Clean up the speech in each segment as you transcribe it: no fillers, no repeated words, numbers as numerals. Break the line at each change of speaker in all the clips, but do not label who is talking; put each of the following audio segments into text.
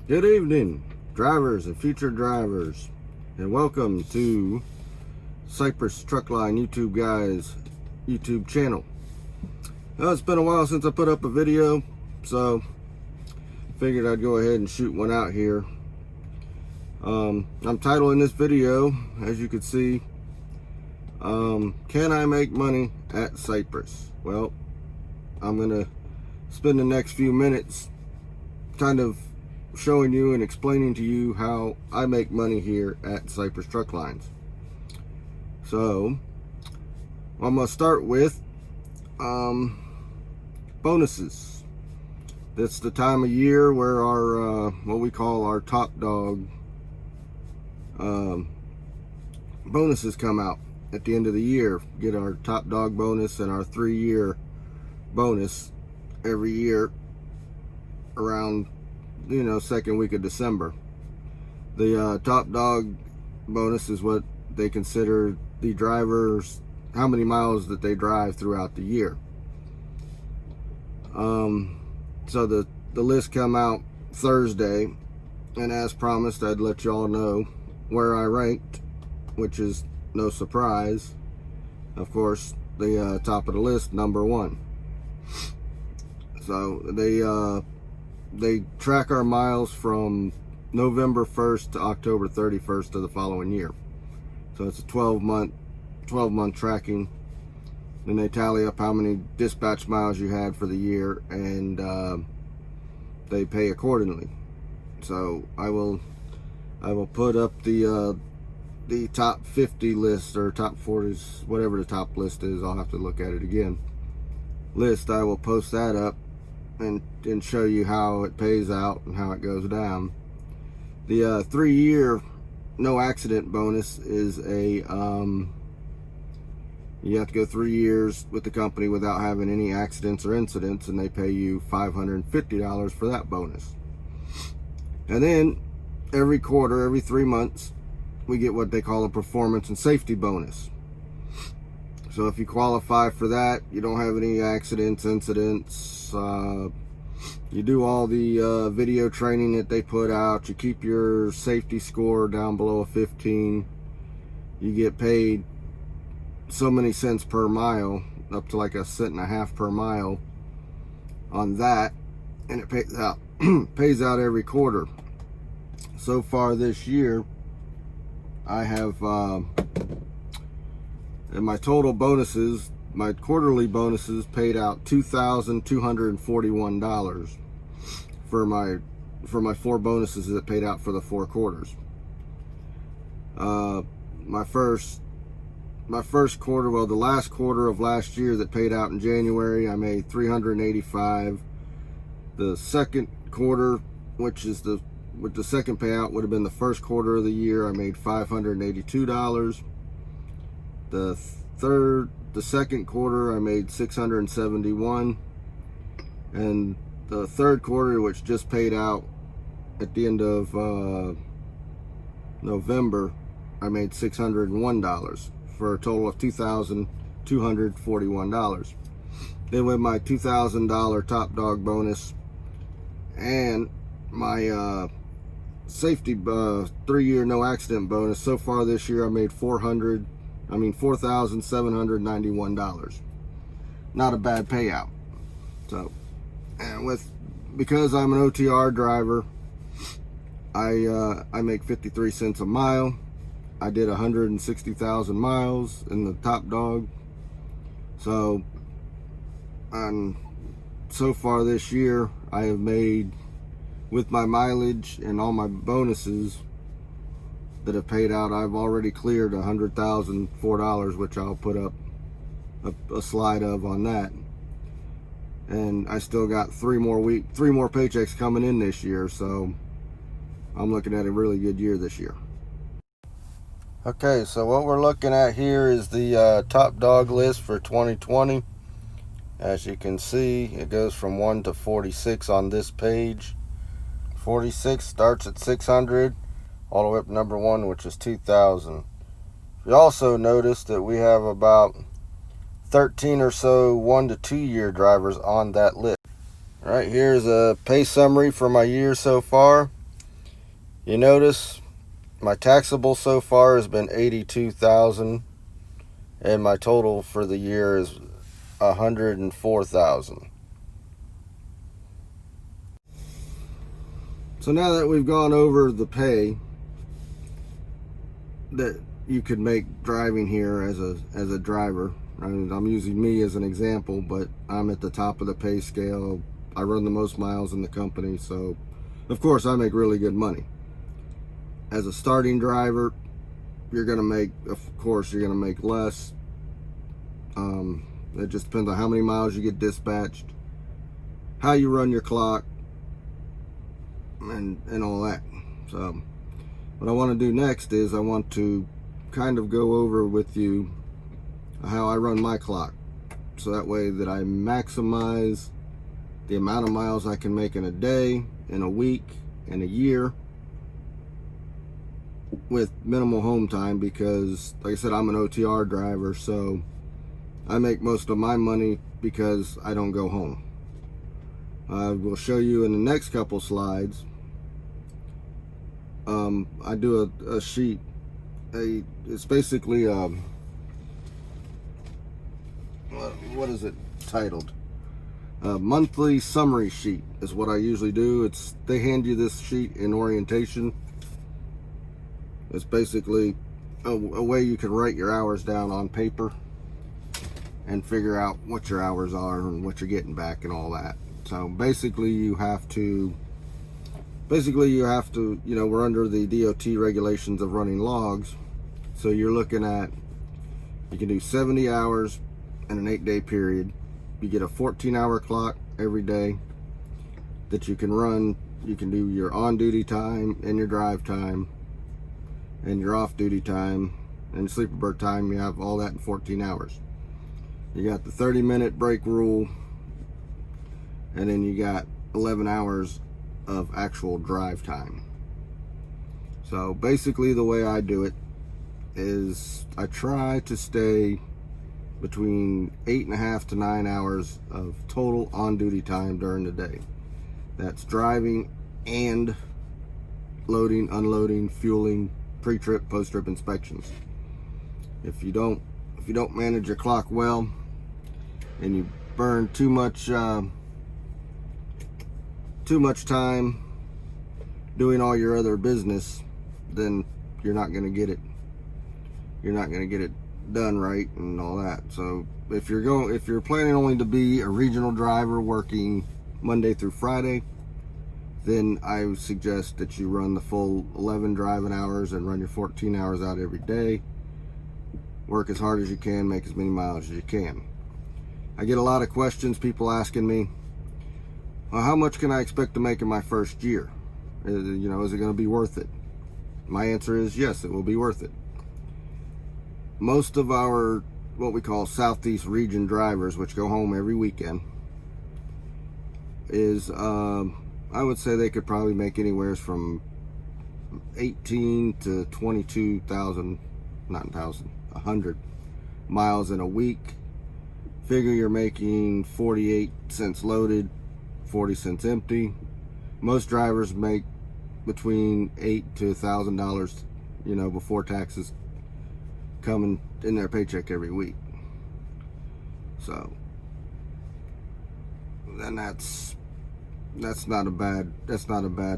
Good evening, drivers and future drivers, and welcome to Cypress Truckline YouTube Guys YouTube channel. It's been a while since I put up a video, so figured I'd go ahead and shoot one out here. I'm titling this video, as you can see, Can I Make Money at Cypress? Well, I'm gonna spend the next few minutes kind of showing you and explaining to you how I make money here at Cypress Truck Lines. So I'm going to start with bonuses. That's the time of year where our what we call our top dog bonuses come out at the end of the year. Get our top dog bonus and our 3-year bonus every year around second week of December. The top dog bonus is what they consider the drivers, how many miles that they drive throughout the year. So the list come out Thursday, and as promised, I'd let y'all know where I ranked, which is no surprise. Of course, the top of the list, number 1. So they track our miles from November 1st to October 31st of the following year. So it's a 12-month tracking. Then they tally up how many dispatch miles you had for the year, and they pay accordingly. So I will put up the top 50 list, or top 40s, whatever the top list is. I'll have to look at it again. List, I will post that up and show you how it pays out and how it goes down. The 3-year no accident bonus is a you have to go 3 years with the company without having any accidents or incidents, and they pay you $550 for that bonus. And then every quarter, every 3 months, we get what they call a performance and safety bonus. So if you qualify for that, you don't have any accidents, incidents, you do all the video training that they put out, you keep your safety score down below a 15, you get paid so many cents per mile, up to like 1.5 cents per mile on that, and it pays out pays out every quarter. So far this year, I have and my total bonuses, my quarterly bonuses paid out $2,241 for my 4 bonuses that paid out for the 4 quarters. My first quarter, well, the last quarter of last year that paid out in January, I made $385. The second quarter, which is with the second payout, would have been the first quarter of the year, I made $582. The second quarter, I made $671, and the third quarter, which just paid out at the end of November, I made $601 for a total of $2,241. Then with my $2,000 top dog bonus and my safety 3-year no accident bonus, so far this year I made $4,791. Not a bad payout. So, and because I'm an OTR driver, I make 53 cents a mile. I did 160,000 miles in the top dog. So, so far this year, I have made, with my mileage and all my bonuses that have paid out, I've already cleared $100,004, which I'll put up a slide of on that. And I still got 3 more paychecks coming in this year, so I'm looking at a really good year this year. Okay, so what we're looking at here is the top dog list for 2020. As you can see, it goes from 1 to 46 on this page. 46 starts at 600, all the way up to number 1, which is 2,000. You also notice that we have about 13 or so 1 to 2 year drivers on that list. All right, here's a pay summary for my year so far. You notice my taxable so far has been $82,000, and my total for the year is $104,000. So now that we've gone over the pay that you could make driving here as a driver, I mean, I'm using me as an example, but I'm at the top of the pay scale. I run the most miles in the company, so of course I make really good money. As a starting driver, you're gonna make less. It just depends on how many miles you get dispatched, how you run your clock, and all that. So what I want to do next is I want to kind of go over with you how I run my clock, so that way that I maximize the amount of miles I can make in a day, in a week, in a year, with minimal home time, because like I said, I'm an OTR driver, so I make most of my money because I don't go home. I will show you in the next couple slides. I do a sheet. It's basically what is it titled? A monthly summary sheet is what I usually do. They hand you this sheet in orientation. It's basically a way you can write your hours down on paper and figure out what your hours are and what you're getting back and all that. So basically you have to, you know, we're under the DOT regulations of running logs. So you're looking at, you can do 70 hours in an 8-day period. You get a 14-hour clock every day that you can run. You can do your on-duty time and your drive time and your off-duty time and sleeper bird time. You have all that in 14 hours. You got the 30-minute break rule, and then you got 11 hours of actual drive time. So basically the way I do it is I try to stay between 8.5 to 9 hours of total on-duty time during the day. That's driving and loading, unloading, fueling, pre-trip, post-trip inspections. If you don't manage your clock well and you burn too much time doing all your other business, then you're not going to get it. You're not going to get it done right and all that. So if you're planning only to be a regional driver working Monday through Friday, then I would suggest that you run the full 11 driving hours and run your 14 hours out every day. Work as hard as you can, make as many miles as you can. I get a lot of questions, people asking me, well, how much can I expect to make in my first year? Is it going to be worth it? My answer is yes, it will be worth it. Most of our, what we call Southeast region drivers, which go home every weekend, is, I would say they could probably make anywhere from 18 to 22,000, not 1,000, 100 miles in a week. Figure you're making 48 cents loaded, 40 cents empty. Most drivers make between $8 to $1,000, before taxes coming in their paycheck every week. So then that's not a bad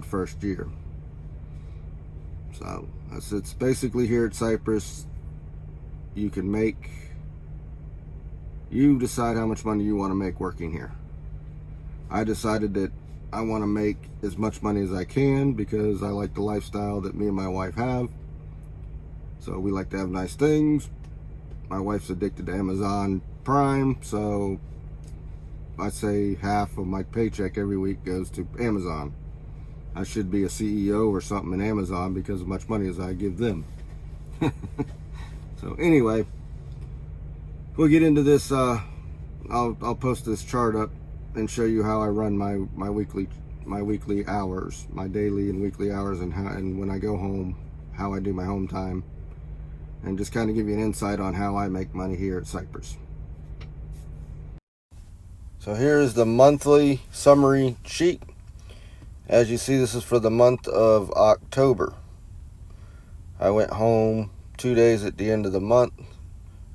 first year. So it's basically here at Cypress, you decide how much money you want to make working here. I decided that I want to make as much money as I can because I like the lifestyle that me and my wife have. So we like to have nice things. My wife's addicted to Amazon Prime, so I say half of my paycheck every week goes to Amazon. I should be a CEO or something in Amazon because of much money as I give them. So anyway, we'll get into this. I'll post this chart up and show you how I run my weekly hours, my daily and weekly hours, and when I go home, how I do my home time, and just kind of give you an insight on how I make money here at Cypress. So here's the monthly summary sheet. As you see, this is for the month of October. I went home 2 days at the end of the month.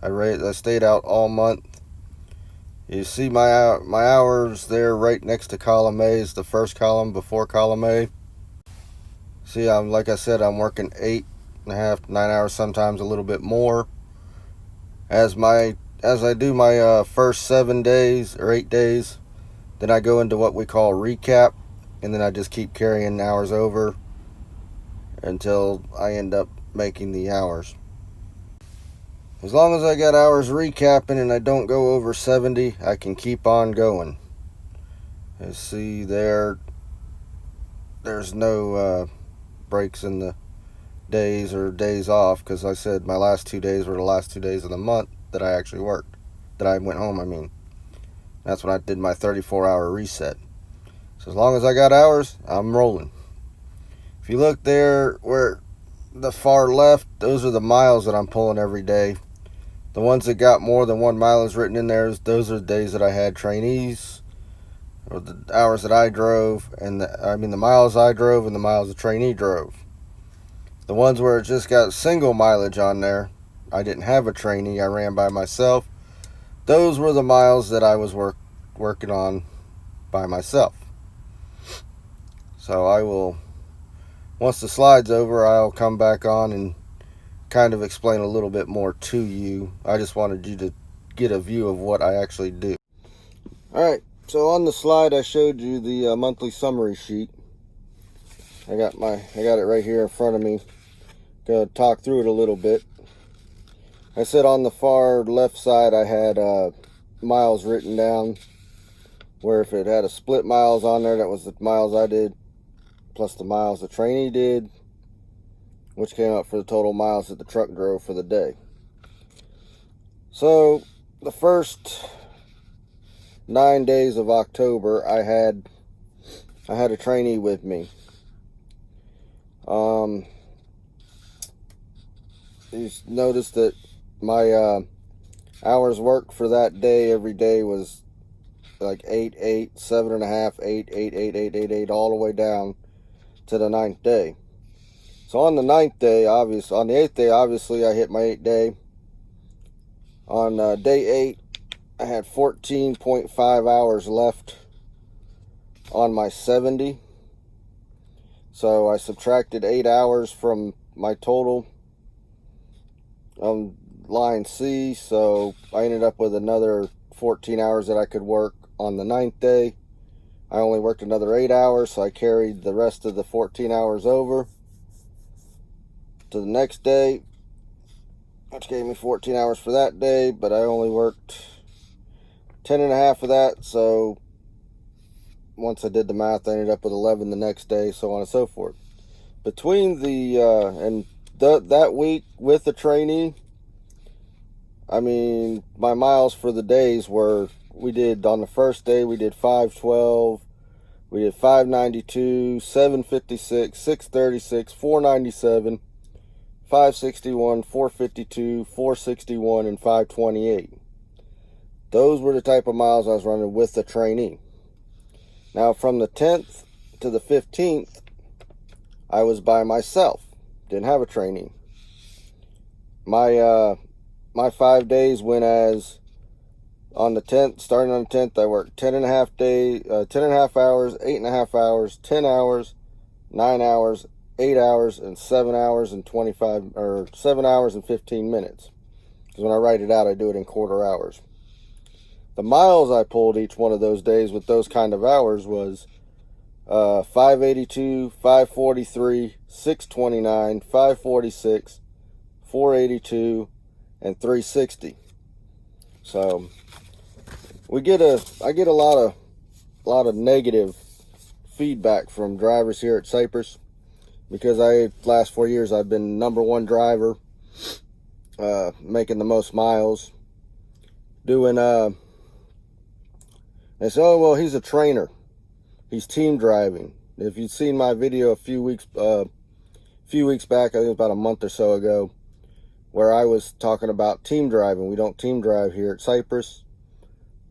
I stayed out all month. You see my hours there right next to column A is the first column before column A. See, like I said, I'm working 8.5, 9 hours, sometimes a little bit more. As I do my first 7 days or 8 days, then I go into what we call recap, and then I just keep carrying hours over until I end up making the hours. As long as I got hours recapping and I don't go over 70, I can keep on going. You see there's no breaks in the days or days off, because I said my last 2 days were the last 2 days of the month that I actually worked, that I went home, I mean. That's when I did my 34-hour reset. So as long as I got hours, I'm rolling. If you look there where the far left, those are the miles that I'm pulling every day. The ones that got more than 1 mile is written in there. Those are the days that I had trainees, or the hours that I drove, and the miles I drove and the miles the trainee drove. The ones where it just got single mileage on there, I didn't have a trainee, I ran by myself. Those were the miles that I was working on by myself. So I will, once the slide's over, I'll come back on and kind of explain a little bit more to you. I just wanted you to get a view of what I actually do. Alright, so on the slide I showed you the monthly summary sheet. I got it right here in front of me. Gonna talk through it a little bit. I said on the far left side I had miles written down, where if it had a split miles on there, that was the miles I did plus the miles the trainee did, which came up for the total miles that the truck drove for the day. So the first 9 days of October, I had a trainee with me. You notice that my hours worked for that day every day was like 8, 8, 7.5, 8, 8, 8, 8, 8, 8, all the way down to the 9th day. So on the 9th day, on the 8th day, obviously I hit my 8th day. On day 8, I had 14.5 hours left on my 70. So I subtracted 8 hours from my total on line C. So I ended up with another 14 hours that I could work on the 9th day. I only worked another 8 hours, so I carried the rest of the 14 hours over to the next day, which gave me 14 hours for that day, but I only worked 10.5 of that. So once I did the math, I ended up with 11 the next day, so on and so forth. Between that week with the trainee, my miles for the days were, on the first day, we did 512, we did 592, 756, 636, 497, 561, 452, 461, and 528. Those were the type of miles I was running with the trainee. Now, from the 10th to the 15th, I was by myself. Didn't have a trainee. My 5 days went as, on the 10th, starting on the 10th, I worked 10.5 hours, 8.5 hours, 10 hours, 9 hours, 8 hours, and 7 hours and 7 hours and 15 minutes. Because when I write it out, I do it in quarter hours. The miles I pulled each one of those days with those kind of hours was 582, 543, 629, 546, 482, and 360. So I get a lot of negative feedback from drivers here at Cypress, because last 4 years I've been #1 driver, making the most miles, doing they say, oh well, he's a trainer, he's team driving. If you've seen my video a few weeks back, I think it was about a month or so ago, where I was talking about team driving. We don't team drive here at Cypress.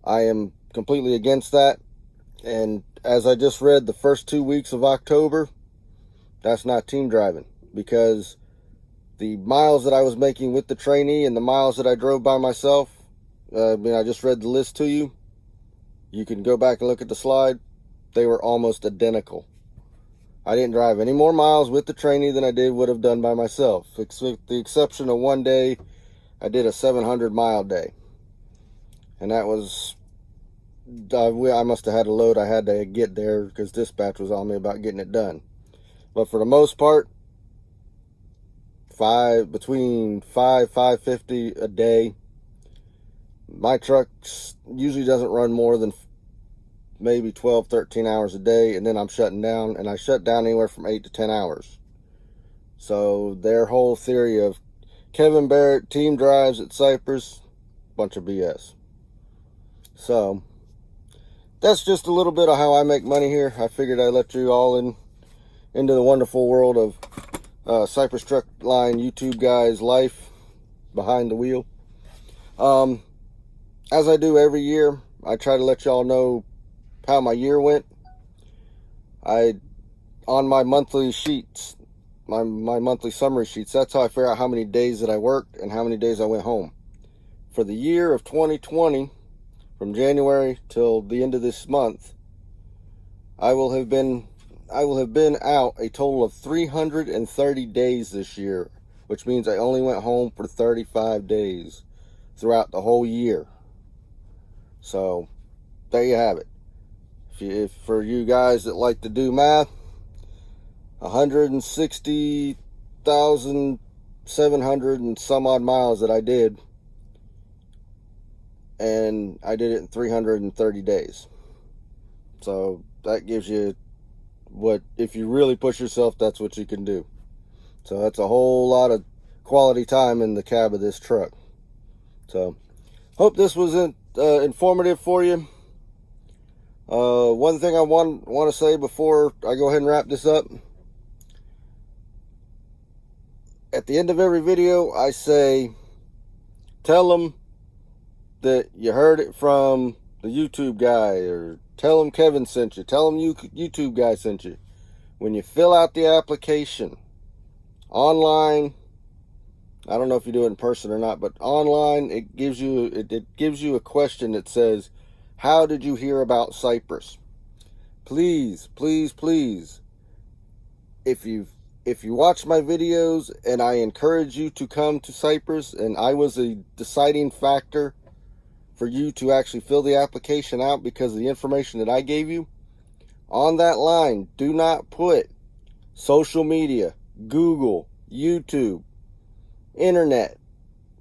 I am completely against that, and as I just read, the first 2 weeks of October, that's not team driving, because the miles that I was making with the trainee and the miles that I drove by myself, I just read the list to you. You can go back and look at the slide. They were almost identical. I didn't drive any more miles with the trainee than I would have done by myself, with the exception of one day I did a 700-mile day. And that was, I must have had a load I had to get there because dispatch was on me about getting it done. But for the most part, between 550 a day. My truck usually doesn't run more than maybe 12, 13 hours a day, and then I'm shutting down, and I shut down anywhere from 8 to 10 hours. So their whole theory of Kevin Barrett team drives at Cypress, bunch of BS. So that's just a little bit of how I make money here. I figured I'd let you all into the wonderful world of Cypress Truck Line YouTube guy's life behind the wheel. As I do every year, I try to let y'all know how my year went. On my monthly sheets, my monthly summary sheets, that's how I figure out how many days that I worked and how many days I went home. For the year of 2020, from January till the end of this month, I will have been out a total of 330 days this year, which means I only went home for 35 days throughout the whole year. So there you have it. If for you guys that like to do math, 160,700 and some odd miles that I did, and I did it in 330 days. So that gives you what, if you really push yourself, that's what you can do. So that's a whole lot of quality time in the cab of this truck. So hope this was informative for you. One thing I want to say before I go ahead and wrap this up. At the end of every video, I say, tell them that you heard it from the YouTube guy, or tell them Kevin sent you. Tell them YouTube guy sent you. When you fill out the application online, I don't know if you do it in person or not, but online it gives you a question that says, how did you hear about Cypress? Please, please, please, if you watch my videos and I encourage you to come to Cypress, and I was a deciding factor for you to actually fill the application out because of the information that I gave you, on that line, do not put social media, Google, YouTube, internet,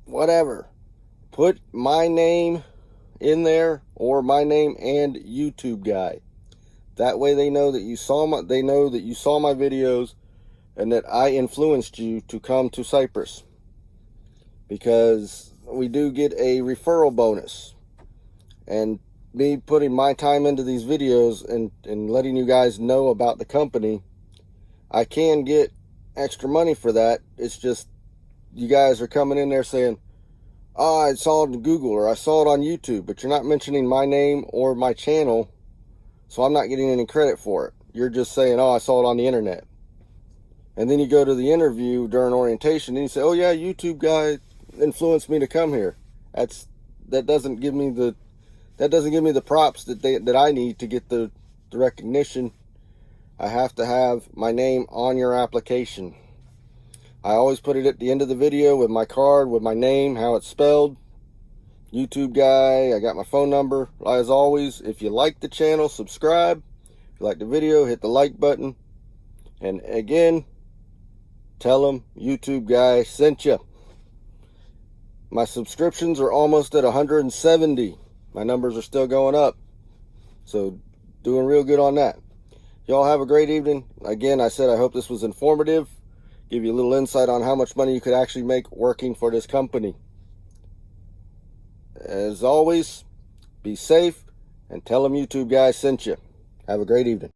whatever. Put my name in there, or my name and YouTube guy. That way they know that you saw my videos and that I influenced you to come to Cypress, because we do get a referral bonus. And me putting my time into these videos and letting you guys know about the company, I can get extra money for that. It's just you guys are coming in there saying, oh, I saw it on Google, or I saw it on YouTube, but you're not mentioning my name or my channel, so I'm not getting any credit for it. You're just saying, oh, I saw it on the internet. And then you go to the interview during orientation and you say, oh yeah, YouTube guy influenced me to come here. That doesn't give me the props that I need to get the recognition. I have to have my name on your application. I always put it at the end of the video with my card, with my name, how it's spelled. YouTube guy, I got my phone number. As always, if you like the channel, subscribe. If you like the video, hit the like button. And again, tell them YouTube guy sent you. My subscriptions are almost at 170. My numbers are still going up. So doing real good on that. Y'all have a great evening. Again, I said I hope this was informative. Give you a little insight on how much money you could actually make working for this company. As always, be safe and tell them YouTube guy sent you. Have a great evening.